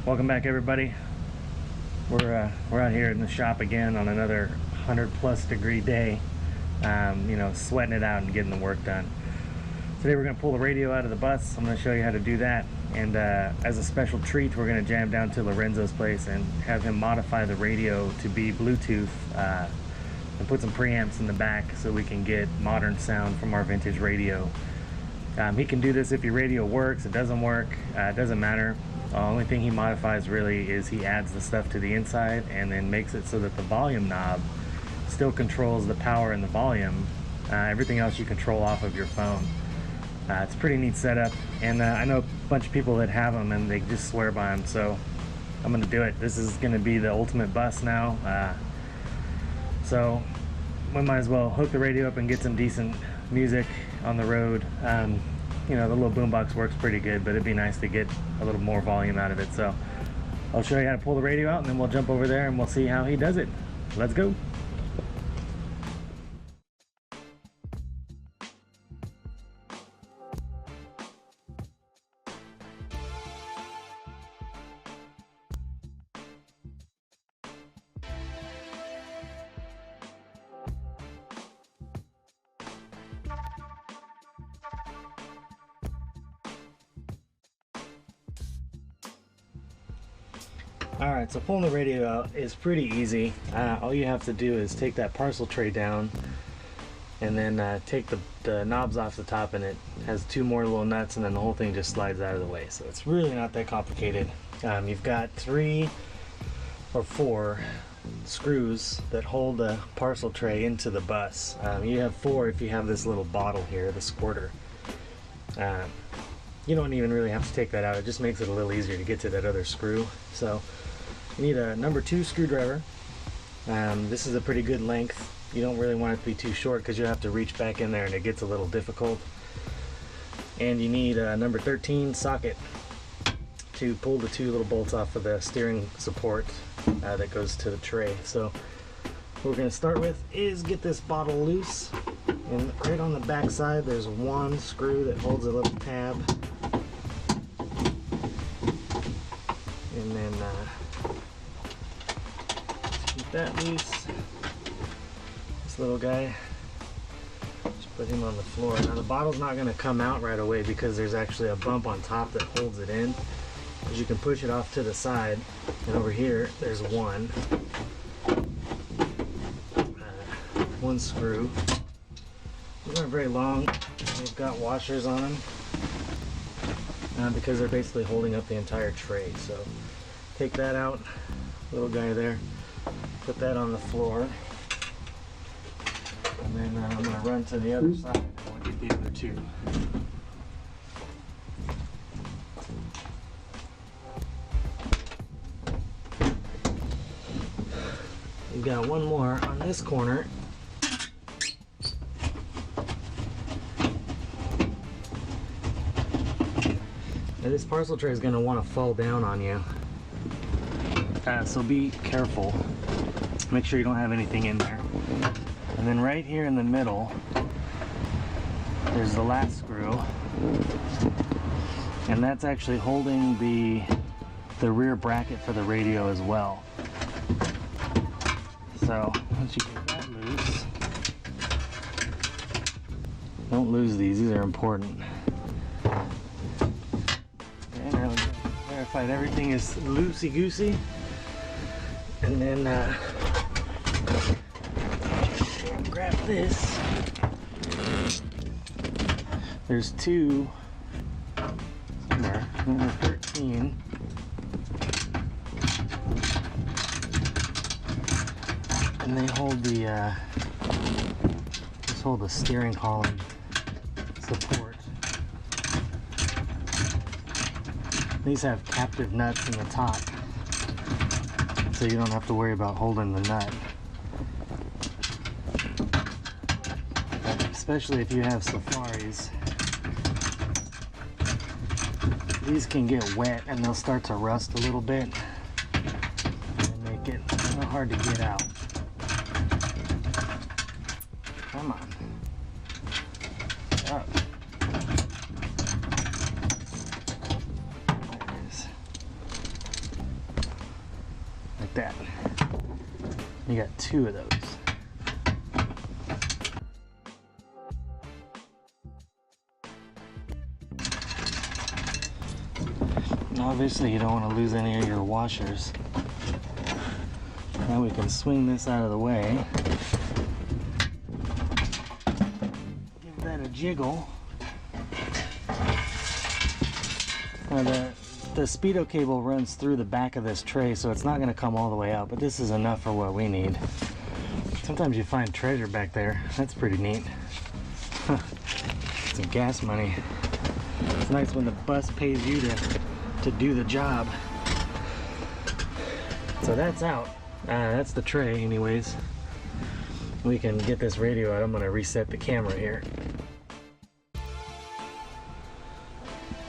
Welcome back, everybody. We're out here in the shop again on another 100+ degree day. Sweating it out and getting the work done. Today we're going to pull the radio out of the bus. I'm going to show you how to do that, and as a special treat we're going to jam down to Lorenzo's place and have him modify the radio to be Bluetooth and put some preamps in the back so we can get modern sound from our vintage radio. He can do this if your radio works, it doesn't work, it doesn't matter. The only thing he modifies really is he adds the stuff to the inside and then makes it so that the volume knob still controls the power and the volume. Everything else you control off of your phone. It's a pretty neat setup, and I know a bunch of people that have them and they just swear by them, so I'm going to do it. This is going to be the ultimate bus now, so we might as well hook the radio up and get some decent music on the road. The little boombox works pretty good, but it'd be nice to get a little more volume out of it. So I'll show you how to pull the radio out, and then we'll jump over there and we'll see how he does it. Let's go. Alright, so pulling the radio out is pretty easy. All you have to do is take that parcel tray down and then take the knobs off the top, and it has two more little nuts, and then the whole thing just slides out of the way. So it's really not that complicated. You've got 3 or 4 screws that hold the parcel tray into the bus. You have 4 if you have this little bottle here, the squirter. You don't even really have to take that out, it just makes it a little easier to get to that other screw. So you need a number 2 screwdriver. This is a pretty good length. You don't really want it to be too short because you'll have to reach back in there and it gets a little difficult. And you need a number 13 socket to pull the 2 little bolts off of the steering support that goes to the tray. So what we're going to start with is get this bottle loose, and right on the back side there's 1 screw that holds a little tab. And then keep that loose. This little guy, just put him on the floor. Now the bottle's not going to come out right away because there's actually a bump on top that holds it in. As you can push it off to the side, and over here there's 1 screw. These aren't very long. They've got washers on them because they're basically holding up the entire tray. So take that out, little guy there, put that on the floor, and then I'm going to run to the other side and we'll get the other 2. We've got 1 more on this corner. Now this parcel tray is going to want to fall down on you, so be careful. Make sure you don't have anything in there. And then right here in the middle there's the last screw, and that's actually holding the rear bracket for the radio as well. So once you get that loose, don't lose these are important. Okay, now we've verified everything is loosey-goosey, and then grab this. There's 2 somewhere, number 13. And they hold the steering column support. These have captive nuts in the top, so you don't have to worry about holding the nut. But especially if you have Safaris, these can get wet and they'll start to rust a little bit and make it a little hard to get out. Come on. Up. There it is. that. You got 2 of those. Obviously you don't want to lose any of your washers. Now we can swing this out of the way. Give that a jiggle. Now the speedo cable runs through the back of this tray, so it's not going to come all the way out, but this is enough for what we need. Sometimes you find treasure back there. That's pretty neat. Some gas money. It's nice when the bus pays you to do the job. So that's out. That's the tray anyways. We can get this radio out. I'm going to reset the camera here.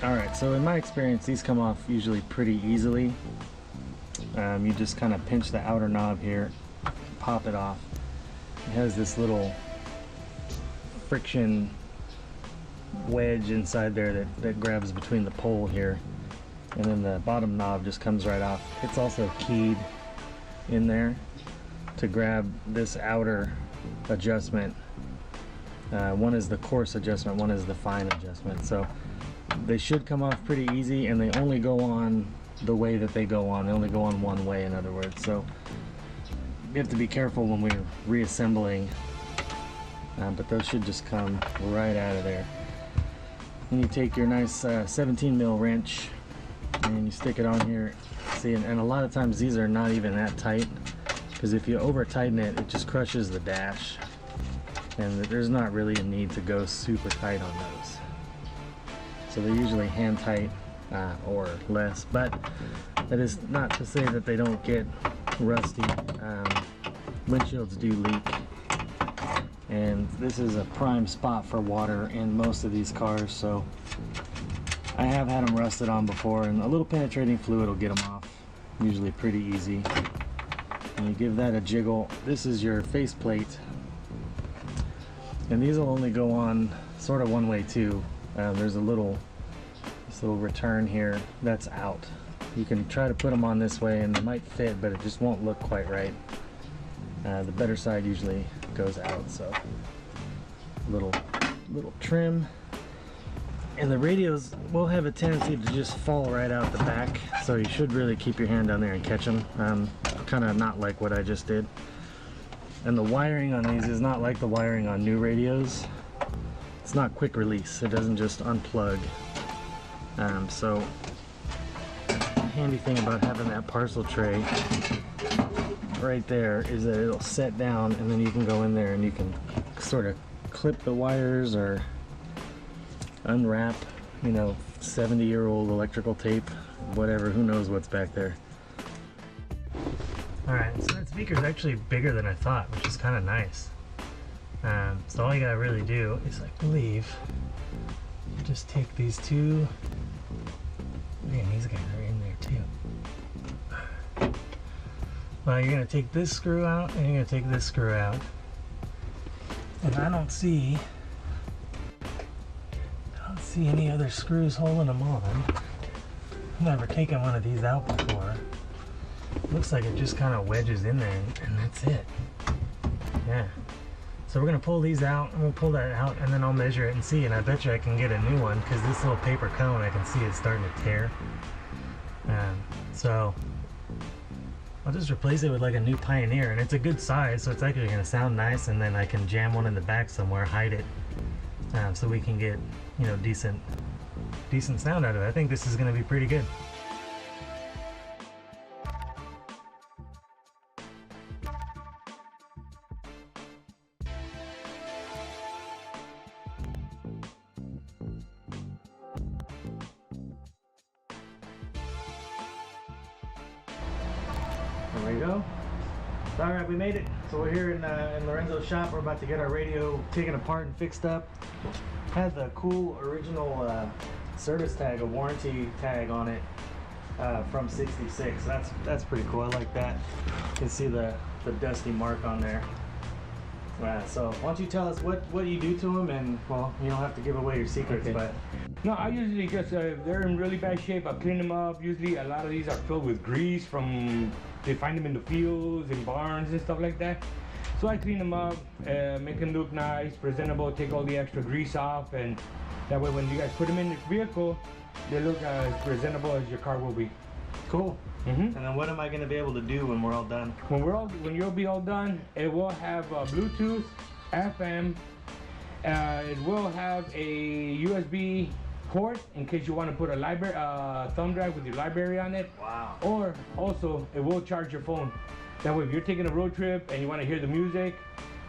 Alright, so in my experience these come off usually pretty easily. You just kind of pinch the outer knob here, pop it off. It has this little friction wedge inside there that grabs between the pole here, and then the bottom knob just comes right off. It's also keyed in there to grab this outer adjustment. One is the coarse adjustment, one is the fine adjustment. So they should come off pretty easy, and they only go on the way that they go on. They only go on one way, in other words. So you have to be careful when we're reassembling, but those should just come right out of there. Then you take your nice 17 mil wrench and you stick it on here. See, and a lot of times these are not even that tight, because if you over tighten it, it just crushes the dash, and there's not really a need to go super tight on those. So they're usually hand tight or less, but that is not to say that they don't get rusty. Windshields do leak, and this is a prime spot for water in most of these cars, so I have had them rusted on before, and a little penetrating fluid will get them off, usually pretty easy. And you give that a jiggle. This is your faceplate, and these will only go on sort of one way too. There's this little return here that's out. You can try to put them on this way and they might fit, but it just won't look quite right. The better side usually goes out, so little trim. And the radios will have a tendency to just fall right out the back, so you should really keep your hand down there and catch them. Kind of not like what I just did. And the wiring on these is not like the wiring on new radios. It's not quick release. It doesn't just unplug. So the handy thing about having that parcel tray right there is that it'll set down, and then you can go in there and you can sort of clip the wires or unwrap, 70-year-old electrical tape, whatever, who knows what's back there. Alright, so that speaker's actually bigger than I thought, which is kind of nice. So all you gotta really do is, I believe, just take these two. Man, these guys are in there too. Well, you're gonna take this screw out, and you're gonna take this screw out. And I don't see any other screws holding them on. I've never taken one of these out before. Looks like it just kind of wedges in there, and that's it. Yeah. So we're gonna pull these out, and we'll pull that out, and then I'll measure it and see, and I bet you I can get a new one, because this little paper cone I can see is starting to tear. So I'll just replace it with like a new Pioneer, and it's a good size, so it's actually gonna sound nice, and then I can jam one in the back somewhere, hide it, so we can get, decent sound out of it. I think this is gonna be pretty good. There we go. Alright, we made it. So we're here in Lorenzo's shop. We're about to get our radio taken apart and fixed up. Has the cool original service tag, a warranty tag on it from '66. That's pretty cool. I like that. You can see the dusty mark on there. So why don't you tell us what you do to them, and well, you don't have to give away your secrets, okay. But no, I usually just they're in really bad shape. I clean them up. Usually a lot of these are filled with grease from They find them in the fields, in barns and stuff like that. So I clean them up, make them look nice, presentable, take all the extra grease off, and that way when you guys put them in the vehicle, they look as presentable as your car will be. Cool. And then what am I going to be able to do when we're all done? When you'll be all done, it will have Bluetooth, FM. It will have a USB port in case you want to put a thumb drive with your library on it. Wow. Or also, it will charge your phone. That way, if you're taking a road trip and you want to hear the music,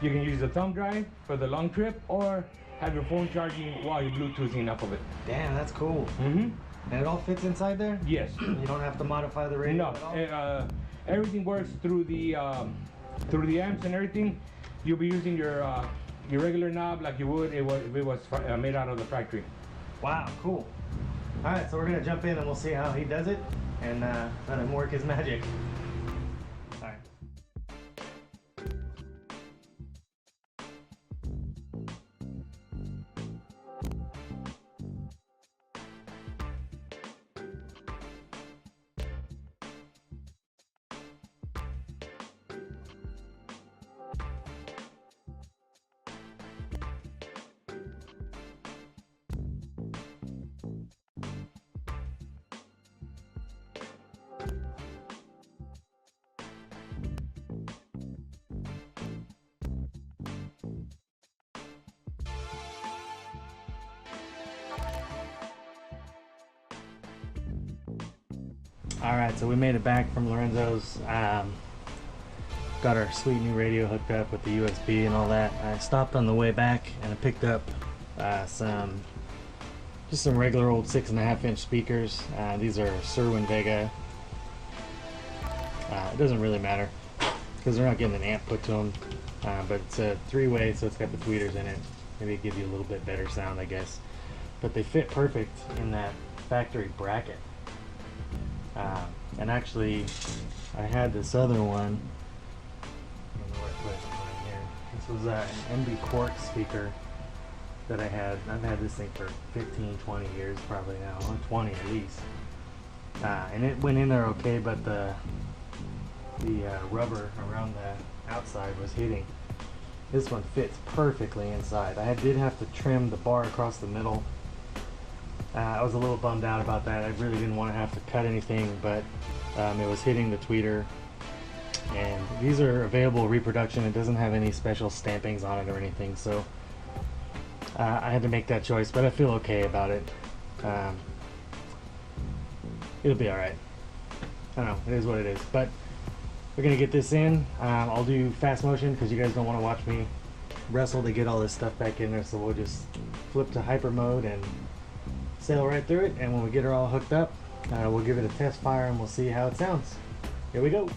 you can use the thumb drive for the long trip, or have your phone charging while you're Bluetoothing off of it. Damn, that's cool. And it all fits inside there? Yes. You don't have to modify the radio at all? No, everything works through the amps and everything. You'll be using your regular knob like you would if it was made out of the factory. Wow, cool. All right, so we're gonna jump in and we'll see how he does it and let him work his magic. All right. Alright, so we made it back from Lorenzo's. Got our sweet new radio hooked up with the USB and all that. I stopped on the way back and I picked up some regular old 6.5-inch speakers. These are Sherwin Vega. It doesn't really matter because they're not getting an amp put to them, but it's a 3-way, so it's got the tweeters in it. Maybe it gives you a little bit better sound, I guess. But they fit perfect in that factory bracket. And actually, I had this other one. I don't know where I put it right here. This was an MB Quark speaker that I had. I've had this thing for 15, 20 years probably now, or 20 at least. And it went in there okay, but the rubber around the outside was hitting. This one fits perfectly inside. I did have to trim the bar across the middle. I was a little bummed out about that. I really didn't want to have to cut anything, but it was hitting the tweeter. And these are available reproduction. It doesn't have any special stampings on it or anything, so I had to make that choice, but I feel okay about it. It'll be alright. I don't know, it is what it is. But we're going to get this in. I'll do fast motion because you guys don't want to watch me wrestle to get all this stuff back in there, so we'll just flip to hyper mode and sail right through it, and when we get her all hooked up, we'll give it a test fire and we'll see how it sounds. Here we go.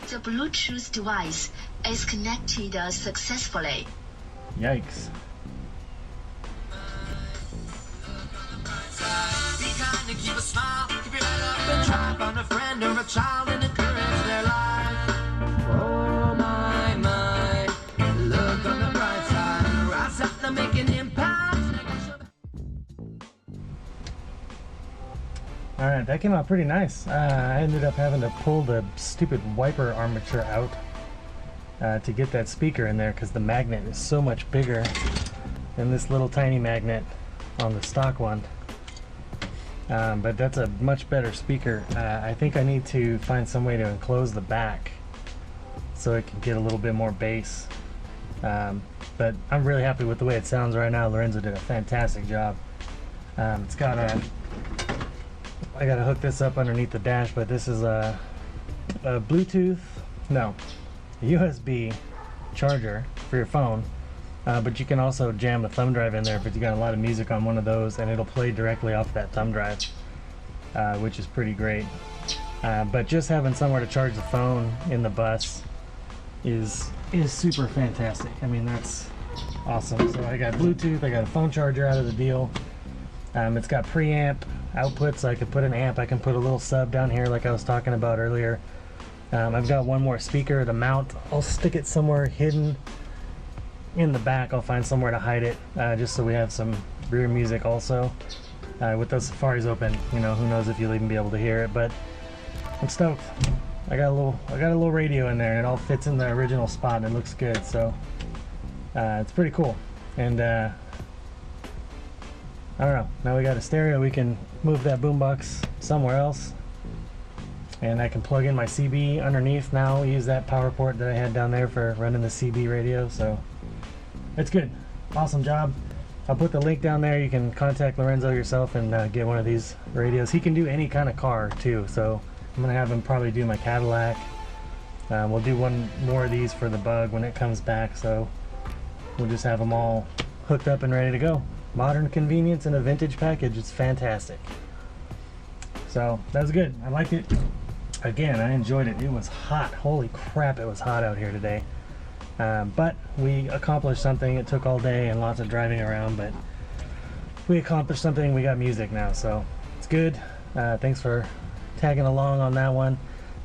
The Bluetooth device is connected successfully. Yikes. Be kind and keep a smile, keep your head up and try to find a friend or a child and encourage their life. Oh my, look on the bright side, rise up and make an impact. Alright, that came out pretty nice. I ended up having to pull the stupid wiper armature out to get that speaker in there because the magnet is so much bigger than this little tiny magnet on the stock one. But that's a much better speaker. I think I need to find some way to enclose the back so it can get a little bit more bass. But I'm really happy with the way it sounds right now. Lorenzo did a fantastic job. It's got I gotta hook this up underneath the dash, but this is a Bluetooth, no, USB charger for your phone, but you can also jam a thumb drive in there if you got a lot of music on one of those, and it'll play directly off that thumb drive, which is pretty great. But just having somewhere to charge the phone in the bus is super fantastic. I mean, that's Awesome. So I got Bluetooth, I got a phone charger out of the deal. It's got preamp output, so I can put an amp, I can put a little sub down here like I was talking about earlier. I've got one more speaker to mount. I'll stick it somewhere hidden in the back. I'll find somewhere to hide it, just so we have some rear music also. With those Safaris open, you know, who knows if you'll even be able to hear it, but I'm stoked. I got a little radio in there, and it all fits in the original spot, and it looks good. So it's pretty cool. And I don't know. Now we got a stereo. We can move that boombox somewhere else, and I can plug in my CB underneath now. Use that power port that I had down there for running the CB radio. So it's good. Awesome job. I'll put the link down there. You can contact Lorenzo yourself and get one of these radios. He can do any kind of car too, so I'm gonna have him probably do my Cadillac. We'll do one more of these for the Bug when it comes back, so we'll just have them all hooked up and ready to go. Modern convenience in a vintage package. It's fantastic. So that was good. I liked it. Again, I enjoyed it. It was hot. Holy crap, it was hot out here today. But we accomplished something. It took all day and lots of driving around, but we accomplished something. We got music now, so it's good. Thanks for tagging along on that one.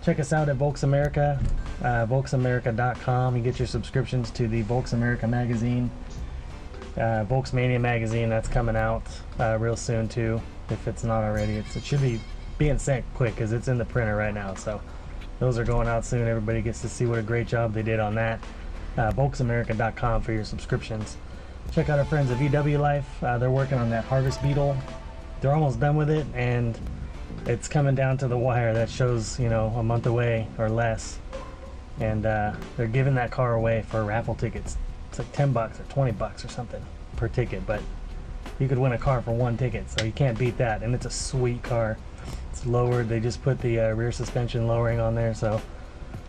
Check us out at Volks America, volksamerica.com. You get your subscriptions to the Volks America magazine, Volks Mania magazine. That's coming out real soon too, if it's not already. It should be being sent quick because it's in the printer right now, so those are going out soon. Everybody gets to see what a great job they did on that. volksamerica.com for your subscriptions. Check out our friends at VW Life. They're working on that Harvest Beetle. They're almost done with it, and it's coming down to the wire. That shows, you know, a month away or less, and they're giving that car away for raffle tickets. It's like 10 bucks or 20 bucks or something per ticket, but you could win a car for one ticket, so you can't beat that. And it's a sweet car. It's lowered. They just put the rear suspension lowering on there, so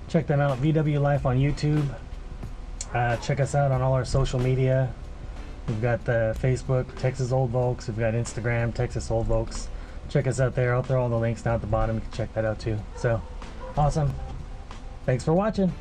check them out. VW Life on YouTube. Check us out on all our social media. We've got the Facebook, Texas Old Volks. We've got Instagram, Texas Old Volks. Check us out there. I'll throw all the links down at the bottom. You can check that out too. So, awesome. Thanks for watching.